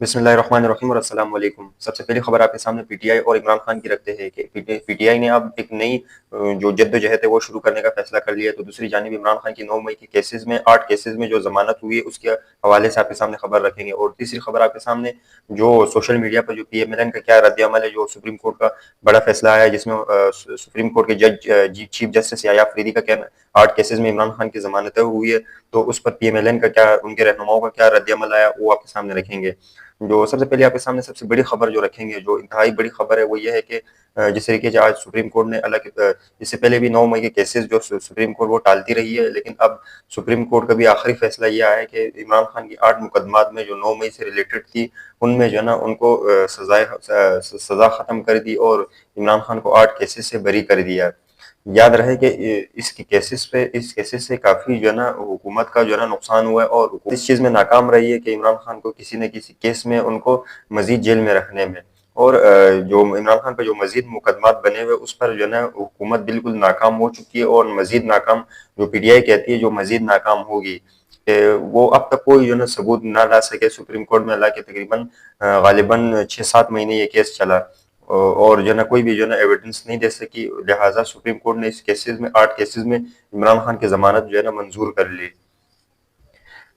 बिस्मिल्लाहिर्रहमानिर्रहीम और अस्सलाम वालेकुम। सबसे पहली खबर आपके सामने पीटीआई और इमरान खान की रखते हैं कि पीटीआई ने अब एक नई जो जद्दोजहद है वो शुरू करने का फैसला कर लिया है। तो दूसरी जानिब इमरान खान की 9 मई के केसेस में 8 केसेस में जो जमानत हुई है उसके हवाले से आपके सामने खबर रखेंगे। और तीसरी खबर आपके सामने जो सोशल मीडिया पर जो पीएमएलएन का क्या रद्द अमल है, जो सुप्रीम कोर्ट का बड़ा फैसला आया है जिसमें सुप्रीम कोर्ट के चीफ जस्टिस याया अफरीदी का कहना 8 केसेस में इमरान खान की जमानतें हुई है। तो उस पर पीएमएलएन का क्या, उनके रहनुमाओं का क्या रद्द अमल आया, वो आपके सामने रखेंगे। जो सबसे पहले आपके सामने सबसे बड़ी खबर जो रखेंगे, जो इंतहाई बड़ी खबर है, वो ये है कि जिस तरीके से आज सुप्रीम कोर्ट ने इससे पहले भी 9 मई के केसेस जो सुप्रीम कोर्ट वो टालती रही है, लेकिन अब सुप्रीम कोर्ट का भी आखिरी फैसला ये आया है कि इमरान खान की 8 मुकदमात में जो 9 मई से रिलेटेड थी, उनमें जो है ना उनको सजा खत्म कर दी और इमरान खान को 8 केसेस से बरी कर दिया। याद रहे कि इस केसेस से काफ़ी जो है ना हुकूमत का जो है ना नुकसान हुआ है और हुकूमत इस चीज़ में नाकाम रही है कि इमरान खान को किसी न किसी केस में उनको मज़ीद जेल में रखने में। और जो इमरान खान पे जो मज़ीद मुकदमात बने हुए उस पर जो है ना हुकूमत बिल्कुल नाकाम हो चुकी है और मज़ीद नाकाम, जो पीटीआई कहती है, जो मज़ीद नाकाम होगी। वो अब तक कोई जो है ना सबूत ना ला सके सुप्रीम कोर्ट में, हालांकि तकरीबन गालिबन 6-7 महीने ये केस चला और जो है ना कोई भी जो है ना एविडेंस नहीं दे सकी। लिहाजा सुप्रीम कोर्ट ने इस केसेस में 8 केसेस में इमरान खान की जमानत जो है ना मंजूर कर ली।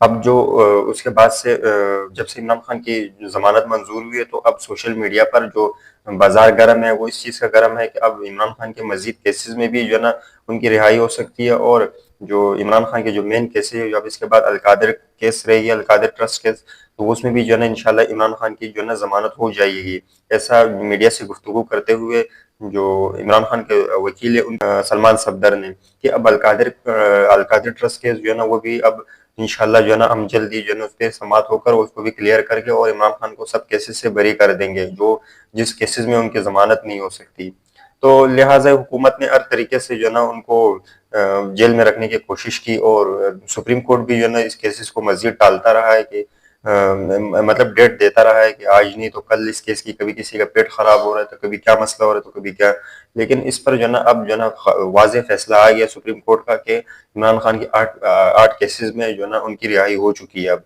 अब जो उसके बाद से जब से इमरान खान की जमानत मंजूर हुई है, तो अब सोशल मीडिया पर जो बाजार गर्म है वो इस चीज़ का गर्म है कि अब इमरान खान के मजीद केसेस में भी जो है ना उनकी रिहाई हो सकती है। और जो इमरान खान के जो मेन केस है, अब इसके बाद अलकादिर केस रहेगी, अलकादिर ट्रस्ट केस, तो उसमें भी जो है ना इंशाल्लाह इमरान खान की जो है ना जमानत हो जाएगी। ऐसा मीडिया से गुफ्तगू करते हुए जो इमरान खान के वकील है सलमान सफदर ने, कि अब अलकादिर ट्रस्ट केस जो है ना वो भी अब इंशाल्लाह जो है ना हम जल्दी जो है ना उस पर समात होकर उसको भी क्लियर करके और इमरान खान को सब केसेस से बरी कर देंगे, जो जिस केसेस में उनकी जमानत नहीं हो सकती। तो लिहाजा हुकूमत ने हर तरीके से जो है ना उनको जेल में रखने की कोशिश की और सुप्रीम कोर्ट भी जो है ना इस केसेस को मजीद टालता रहा है कि मतलब डेट देता रहा है कि आज नहीं तो कल इस केस की, कभी किसी का पेट खराब हो रहा है तो कभी क्या मसला हो रहा है तो कभी क्या। लेकिन इस पर जो है ना अब जो है ना वाज़ेह फैसला आ गया सुप्रीम कोर्ट का कि इमरान खान की 8 केसेस में जो है ना उनकी रिहाई हो चुकी है अब।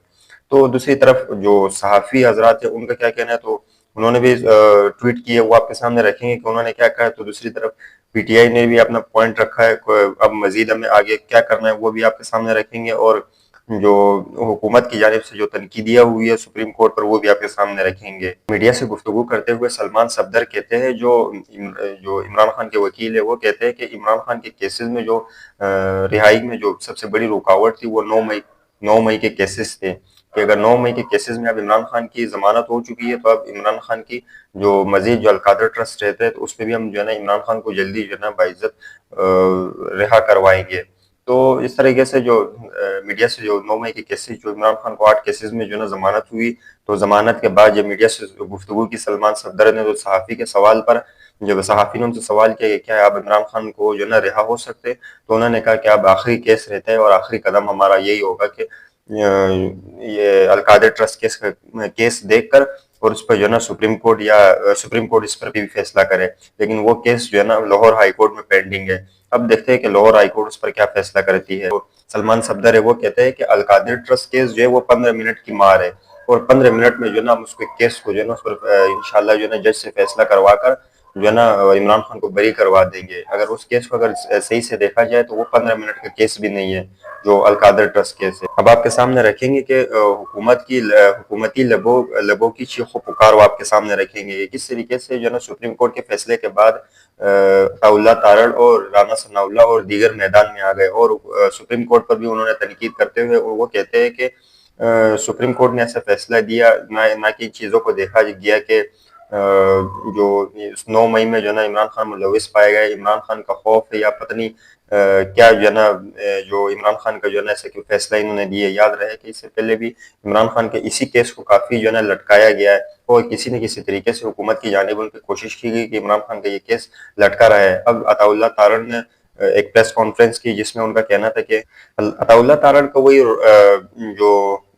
तो दूसरी तरफ जो सहाफ़ी हजरात है उनका क्या कहना है, तो उन्होंने भी ट्वीट किए, वो आपके सामने रखेंगे कि उन्होंने क्या कहा है। तो दूसरी तरफ पीटीआई ने भी अपना पॉइंट रखा है, अब मजीद हमें आगे क्या करना है वो भी आपके सामने रखेंगे। और जो हुकूमत की जानिब से जो तनकीदियाँ हुई है सुप्रीम कोर्ट पर वो भी आपके सामने रखेंगे। मीडिया से गुफ्तगू करते हुए सलमान सफदर कहते हैं, जो इमरान खान के वकील है, वो कहते हैं कि इमरान खान के केसेस में जो रिहाई में जो सबसे बड़ी रुकावट थी वो 9 मई के केसेस थे, कि अगर 9 मई के केसेस में अब इमरान खान की जमानत हो चुकी है तो अब इमरान खान की जो मजीद जो अलकादर ट्रस्ट रहता है तो उसमें भी हम जो है ना इमरान खान को जल्दी जो है ना बाइज्जत रिहा करवाएंगे। तो इस तरीके से जो मीडिया से जो 9 मई के केसेस, जो इमरान खान को 8 केसेस में जो है ना जमानत हुई, तो जमानत के बाद जब मीडिया से गुफ्तगू की सलमान सफदर ने, तो सहाफ़ी के सवाल पर जब सहाफ़ी ने उनसे सवाल किया कि क्या अब इमरान खान को जो है ना रिहा हो सकते, तो उन्होंने कहा कि अब आखिरी केस रहता है और आखिरी कदम हमारा यही होगा कि ये अलकादिर ट्रस्ट केस देखकर और उस पर जो है ना सुप्रीम कोर्ट इस पर भी फैसला करे। लेकिन वो केस जो है ना लाहौर हाई कोर्ट में पेंडिंग है। अब देखते हैं कि लाहौर हाई कोर्ट उस पर क्या फैसला करती है। तो सलमान सफदर है वो कहते हैं कि अलकादिर ट्रस्ट केस जो है वो 15 मिनट की मार है और 15 मिनट में जो है ना हम उसके केस को जो है ना उस पर इंशाल्लाह जो है ना जज से फैसला करवा कर जो है ना इमरान खान को बरी करवा देंगे। अगर उस केस को अगर सही से देखा जाए तो वो 15 मिनट का केस भी नहीं है जो अलकादर ट्रस्ट केस है। अब आपके सामने रखेंगे कि हुकूमती लबों की चीखों पुकार वो आपके सामने रखेंगे। ये किस तरीके से जो है ना सुप्रीम कोर्ट के फैसले के बाद अताउल्लाह तारड़ और राना सनाउल्लाह और दीगर मैदान में आ गए और सुप्रीम कोर्ट पर भी उन्होंने तनकीद करते हुए वो कहते हैं कि सुप्रीम कोर्ट ने ऐसा फैसला दिया, ना कि चीज़ों को देखा गया कि जो 9 मई में जो है ना इमरान खान मुलविस पाए गए, इमरान खान का खौफ है या पता नहीं क्या जो है ना जो इमरान खान का जो है ना ऐसा क्यों फैसला इन्होंने दिए। याद रहे कि इससे पहले भी इमरान खान के इसी केस को काफ़ी जो है ना लटकाया गया है और किसी न किसी तरीके से हुकूमत की जानिब उन पर कोशिश की गई कि इमरान खान का ये केस लटका रहा है। अब अताउल्लाह तारड़ ने एक प्रेस कॉन्फ्रेंस की जिसमें उनका कहना था कि अताउल्लाह तारड़ का वही जो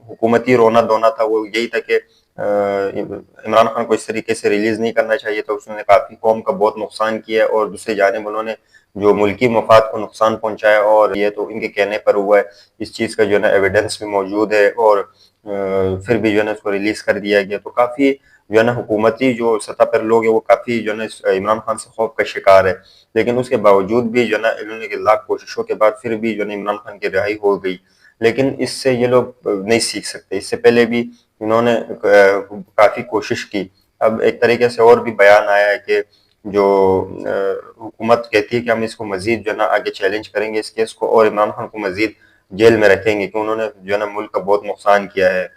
हुकूमती रोना धोना था वो यही था कि इमरान खान को इस तरीके से रिलीज नहीं करना चाहिए था, उसने काफ़ी कौम का बहुत नुकसान किया है और दूसरी जानिब उन्होंने जो मुल्की मफाद को नुकसान पहुंचाया और ये तो इनके कहने पर हुआ है। इस चीज़ का जो है ना एविडेंस भी मौजूद है और پھر بھی جو ہے نا اس کو ریلیز کر دیا گیا۔ تو کافی جو ہے نا حکومتی جو سطح پر لوگ ہیں وہ کافی جو ہے نا عمران خان سے خوف کا شکار ہے، لیکن اس کے باوجود بھی جو ہے نا انہوں نے لاکھ کوششوں کے بعد پھر بھی جو ہے نا عمران خان کی رہائی ہو گئی۔ لیکن اس سے یہ لوگ نہیں سیکھ سکتے، اس سے پہلے بھی انہوں نے کافی کوشش کی۔ اب ایک طریقے سے اور بھی بیان آیا ہے کہ جو حکومت کہتی ہے کہ ہم اس کو مزید جو ہے نا آگے چیلنج کریں گے اس کیس کو، اور عمران خان کو مزید جیل میں رکھیں گے کہ انہوں نے جو ہے نا ملک کا بہت نقصان کیا ہے۔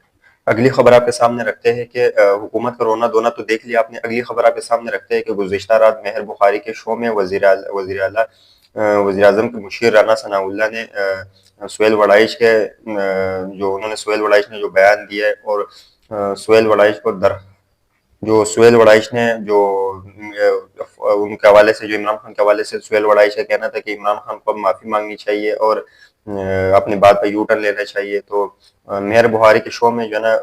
اگلی خبر آپ کے سامنے رکھتے ہیں کہ حکومت کا رونا دھونا تو دیکھ لیا آپ نے، اگلی خبر آپ کے سامنے رکھتے ہیں کہ گزشتہ رات مہر بخاری کے شو میں وزیر اعظم کے مشیر رانا ثناء اللہ نے سہیل وڑائچ کے جو انہوں نے سہیل وڑائچ نے جو بیان دیا ہے، اور سہیل وڑائچ کو سہیل وڑائچ نے جو ان کے حوالے سے، جو عمران خان کے حوالے سے سہیل وڑائچ کا کہنا تھا کہ عمران خان کو معافی مانگنی چاہیے اور اپنی بات پہ یو ٹرن لینا چاہیے۔ تو مہر بخاری کے شو میں جو ہے نا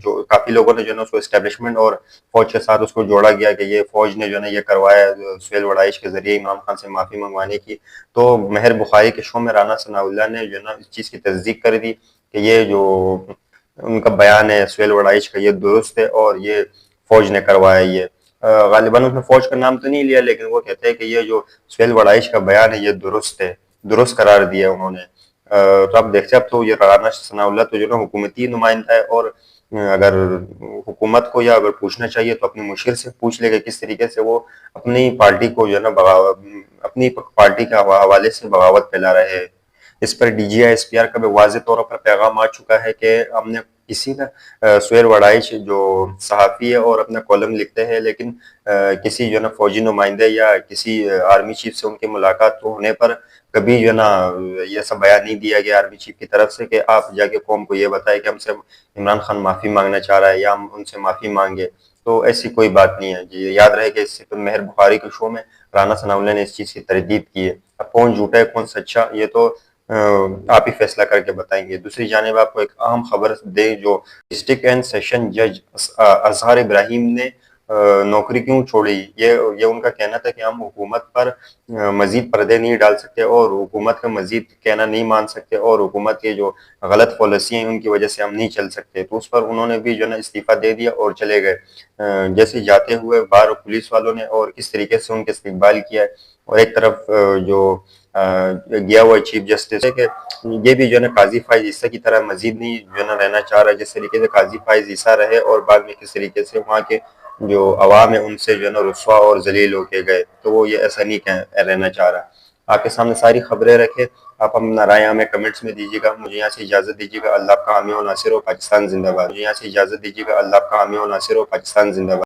جو کافی لوگوں نے جو ہے نا اس کو اسٹیبلشمنٹ اور فوج کے ساتھ اس کو جوڑا گیا کہ یہ فوج نے جو ہے نا یہ کروایا سہیل وڑائچ کے ذریعے عمران خان سے معافی منگوانے کی۔ تو مہر بخاری کے شو میں رانا ثناء اللہ نے جو ہے نا اس چیز کی تصدیق کر دی کہ یہ جو ان کا بیان ہے سہیل وڑائچ کا، یہ درست ہے اور یہ فوج نے کروایا۔ یہ غالباً اس نے فوج کا نام تو نہیں لیا، لیکن وہ کہتے ہیں کہ یہ جو سہیل وڑائچ کا بیان ہے یہ درست ہے، درست قرار دیا انہوں نے۔ تو اب دیکھتے اب تو یہ رانا ثناء اللہ تو جو نا حکومتی نمائندہ ہے، اور اگر حکومت کو یا اگر پوچھنا چاہیے تو اپنے مشیر سے پوچھ لے گا کس طریقے سے وہ اپنی پارٹی کو جو ہے نا اپنی پارٹی کے حوالے سے بغاوت پھیلا رہے ہیں۔ اس پر D G I S P R کا بھی واضح طور پر پیغام آ چکا ہے کہ ہم نے کسی نہ سہیل وڑائچ جو صحافی ہے اور اپنا کالم لکھتے ہیں، لیکن کسی جو ہے نا فوجی نمائندے یا کسی آرمی چیف سے ان کی ملاقات ہونے پر کبھی جو ہے نا یہ سب بیان نہیں دیا گیا آرمی چیف کی طرف سے کہ آپ جا کے قوم کو یہ بتائیں کہ ہم سے عمران خان معافی مانگنا چاہ رہا ہے یا ہم ان سے معافی مانگے۔ تو ایسی کوئی بات نہیں ہے جی، یاد رہے کہ اس سے مہر بخاری کے شو میں رانا ثناء اللہ نے اس چیز کی تردید کی ہے۔ اب کون جھوٹا ہے کون سچا یہ تو آپ ہی فیصلہ کر کے بتائیں گے۔ دوسری جانب آپ کو ایک اہم خبر دیں، جو ڈسٹرکٹ اینڈ سیشن جج اظہار ابراہیم نے نوکری کیوں چھوڑی، یہ ان کا کہنا تھا کہ ہم حکومت پر مزید پردے نہیں ڈال سکتے اور حکومت کا مزید کہنا نہیں مان سکتے، اور حکومت کے جو غلط پالیسی ہیں ان کی وجہ سے ہم نہیں چل سکتے۔ تو اس پر انہوں نے بھی جو ہے نا استعفیٰ دے دیا اور چلے گئے۔ جیسے جاتے ہوئے باہر پولیس والوں نے اور کس طریقے سے ان کے استقبال کیا ہے، اور ایک طرف جو گیا ہوا چیف جسٹس ہے کہ یہ بھی جو ہے نا قاضی فائز عیسیٰ کی طرح مزید نہیں جو ہے نا رہنا چاہ رہا، جس طریقے سے قاضی فائز عیسیٰ رہے اور بعد میں کس طریقے سے وہاں کے جو عوام ہے ان سے جو ہے نا رسوا اور ذلیل ہو کے گئے، تو وہ یہ ایسا نہیں رہنا چاہ رہا۔ آپ کے سامنے ساری خبریں رکھے، آپ اپنا رائے ہمیں کمنٹس میں دیجیے گا۔ مجھے یہاں سے اجازت دیجیے گا، اللہ آپ کا حامی و ناصر ہو، پاکستان زندہ باد۔ مجھے یہاں سے اجازت دیجیے گا، اللہ آپ کا حامی و ناصر ہو، پاکستان زندہ باد۔